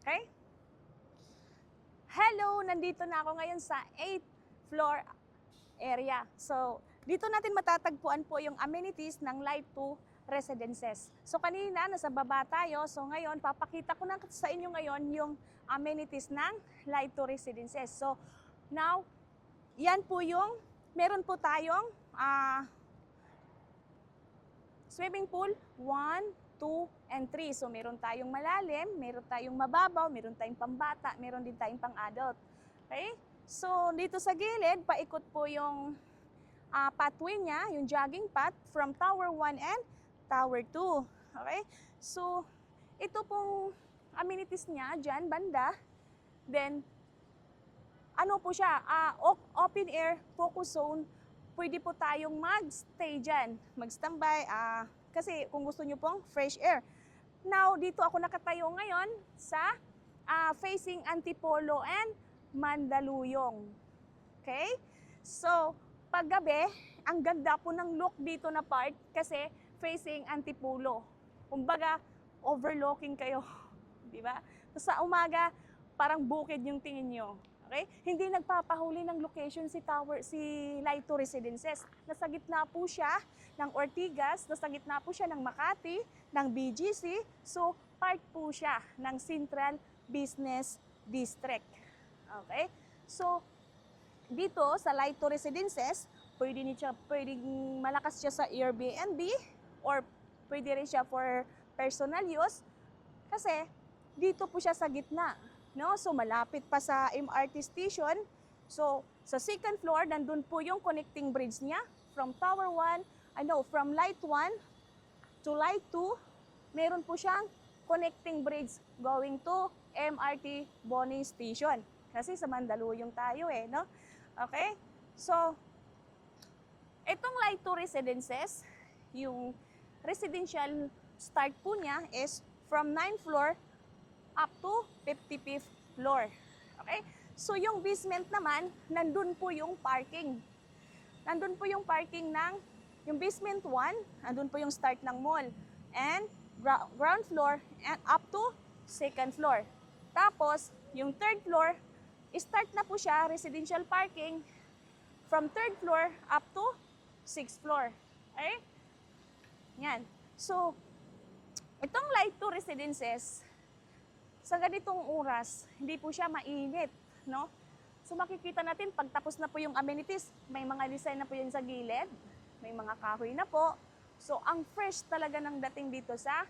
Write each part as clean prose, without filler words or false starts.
Okay? Hello! Nandito na ako ngayon sa 8th floor area. So, dito natin matatagpuan po yung amenities ng Light 2 Residences. So, kanina nasa baba tayo. So, ngayon, papakita ko na sa inyo ngayon yung amenities ng Light 2 Residences. So, now, yan po yung, meron po tayong swimming pool, 1, 2, and 3. So, meron tayong malalim, meron tayong mababaw, meron tayong pambata, meron din tayong pang-adult. Okay? So, dito sa gilid, paikot po yung pathway niya, yung jogging path from Tower 1 and Tower 2. Okay? So, ito pong amenities niya, dyan, banda. Then, ano po siya, open air, focus zone. Pwede po tayong mag-stay dyan, mag-standby, kasi kung gusto nyo pong fresh air. Now, dito ako nakatayo ngayon sa facing Antipolo and Mandaluyong. Okay? So, paggabi, ang ganda po ng look dito na part kasi facing Antipolo. Kumbaga, overlooking kayo. Di ba? Sa umaga, parang bukid yung tingin nyo. Okay? Hindi nagpapahuli ng location si Light 2 Residences. Nasa gitna po siya ng Ortigas, nasa gitna po siya ng Makati, ng BGC. So, part po siya ng Central Business District. Okay? So, dito sa Light 2 Residences, pwedeng malakas siya sa Airbnb or pwede rin siya for personal use kasi dito po siya sa gitna. No? So, malapit pa sa MRT station. So, sa second floor, nandun po yung connecting bridge niya from Tower 1, from Light 1 to Light 2. Meron po siyang connecting bridge going to MRT Boni Station. Kasi sa Mandaluyong tayo no? Okay? So, itong Light 2 Residences, yung residential start po niya is from 9th floor up to 55th floor. Okay? So, yung basement naman, nandun po yung parking. Nandun po yung parking ng, yung basement 1, nandun po yung start ng mall. And ground floor and up to 2nd floor. Tapos, yung 3rd floor, start na po siya, residential parking, from 3rd floor up to 6th floor. Okay? Yan. So, itong Light 2 Residences, sa ganitong oras, hindi po siya mainit, no? So makikita natin, pag tapos na po yung amenities, may mga design na po yun sa gilid, may mga kahoy na po. So ang fresh talaga ng dating dito sa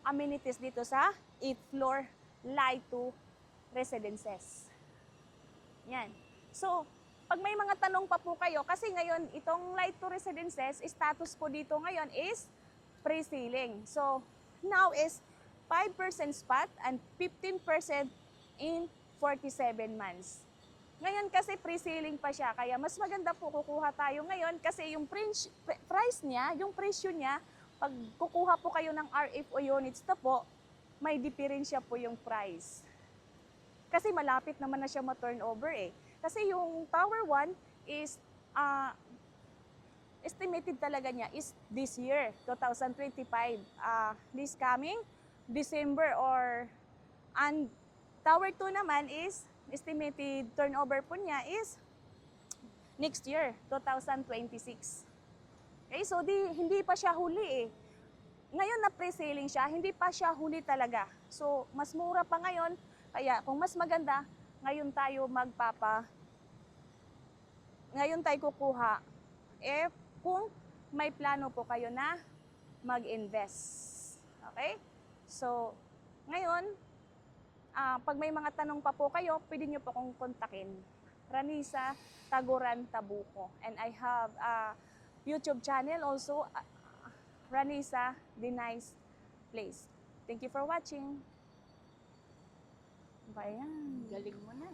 amenities dito sa 8th floor Light 2 Residences. Yan. So, pag may mga tanong pa po kayo, kasi ngayon itong Light 2 Residences, status po dito ngayon is pre-ceiling. So, now is 5% spot and 15% in 47 months. Ngayon kasi pre-selling pa siya, kaya mas maganda po kukuha tayo ngayon kasi yung price niya, yung presyo niya, pag kukuha po kayo ng RFO units na po, may diferensya po yung price. Kasi malapit naman na siya ma-turnover Kasi yung Tower 1 is, estimated talaga niya is this year, 2025. This coming December and Tower 2 naman is estimated turnover po niya is next year, 2026. Okay, so hindi pa siya huli Ngayon na pre-selling siya, hindi pa siya huli talaga. So, mas mura pa ngayon, kaya kung mas maganda, ngayon tayo kukuha. Kung may plano po kayo na mag-invest. Okay? So, ngayon, pag may mga tanong pa po kayo, pwede nyo po kong kontakin. Ranisa Taguran Tabuco. And I have a YouTube channel also, Ranisa The Nice Place. Thank you for watching. Bayan. Galing mo na.